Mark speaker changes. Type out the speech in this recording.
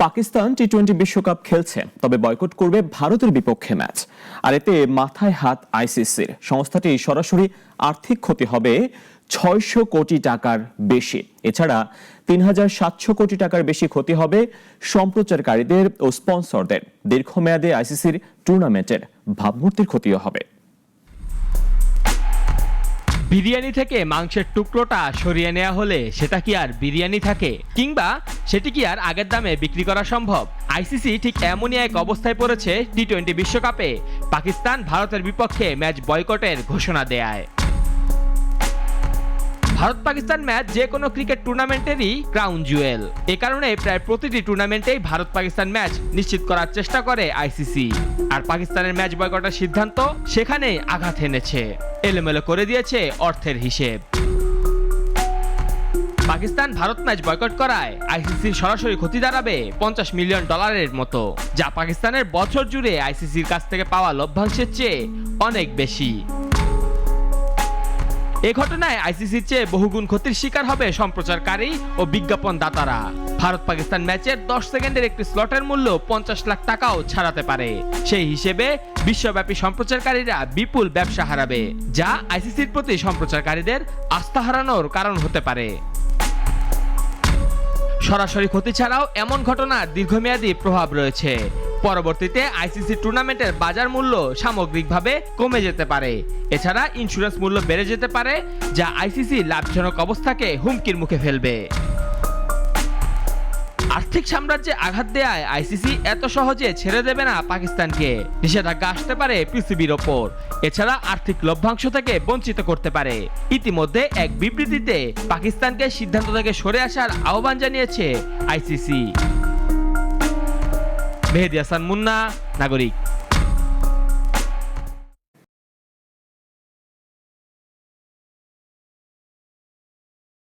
Speaker 1: পাকিস্তান টি-20 বিশ্বকাপ খেলছে, তবে বয়কট করবে ভারতের বিপক্ষে ম্যাচ। আর এতে মাথায় হাত আইসিসির। সংস্থাটি সরাসরি আর্থিক ক্ষতি হবে 600 কোটি টাকার বেশি। এছাড়া 3700 কোটি টাকার বেশি ক্ষতি হবে সম্প্রচারকারীদের ও স্পন্সরদের। দীর্ঘমেয়াদে আইসিসির টুর্নামেন্টের ভাবমূর্তির ক্ষতিও হবে।
Speaker 2: বিরিয়ানি থেকে মাংসের টুকরোটা সরিয়ে নেওয়া হলে সেটা কি আর বিরিয়ানি থাকে, কিংবা সেটি কি আর আগের দামে বিক্রি করা সম্ভব? আইসিসি ঠিক এমনই এক অবস্থায় পড়েছে টি-20 বিশ্বকাপে পাকিস্তান ভারতের বিপক্ষে ম্যাচ বয়কটের ঘোষণা দেয়। ভারত পাকিস্তান ম্যাচ যে কোনো ক্রিকেট টুর্নামেন্টেরই ক্রাউন জুয়েল। এ কারণে প্রায় প্রতিটি টুর্নামেন্টেই ভারত পাকিস্তান ম্যাচ নিশ্চিত করার চেষ্টা করে আইসিসি। আর পাকিস্তানের ম্যাচ বয়কটের সিদ্ধান্ত সেখানেই আঘাত এনেছে, এলোমেলো করে দিয়েছে অর্থের হিসেব। পাকিস্তান ভারত ম্যাচ বয়কট করায় আইসিসির সরাসরি ক্ষতি দাঁড়াবে $50 মিলিয়ন মতো, যা পাকিস্তানের বছর জুড়ে আইসিসির কাছ থেকে পাওয়া লভ্যাংশের চেয়ে অনেক বেশি। এ ঘটনায় আইসিসির চেয়ে বহুগুণ ক্ষতির শিকার হবে সম্প্রচারকারী ও বিজ্ঞাপন দাতারা। ভারত পাকিস্তান ম্যাচের 10 সেকেন্ডের একটি স্লটের মূল্য 50 লাখ টাকাও ছাড়াতে পারে। সেই হিসেবে বিশ্বব্যাপী সম্প্রচারকারীরা বিপুল ব্যবসা হারাবে, যা আইসিসির প্রতি সম্প্রচারকারীদের আস্থা হারানোর কারণ হতে পারে। সরাসরি ক্ষতি ছাড়াও এমন ঘটনার দীর্ঘমেয়াদী প্রভাব রয়েছে। পরবর্তীতে আইসিসি টুর্নামেন্টের বাজার মূল্য সামগ্রিকভাবে কমে যেতে পারে। এছাড়া ইন্স্যুরেন্স মূল্য বেড়ে যেতে পারে, যা আইসিসি লাভজনক অবস্থাকে হুমকির মুখে ফেলবে। আর্থিক সাম্রাজ্যে আঘাত দেয়ায় আইসিসি এত সহজে ছেড়ে দেবে না পাকিস্তানকে। নিষেধাজ্ঞা আসতে পারে পিসিবির ওপর। এছাড়া আর্থিক লভ্যাংশ থেকে বঞ্চিত করতে পারে। ইতিমধ্যে এক বিবৃতিতে পাকিস্তানকে সিদ্ধান্ত থেকে সরে আসার আহ্বান জানিয়েছে আইসিসি। মেহেদী হাসান মুন্না, নাগরিক।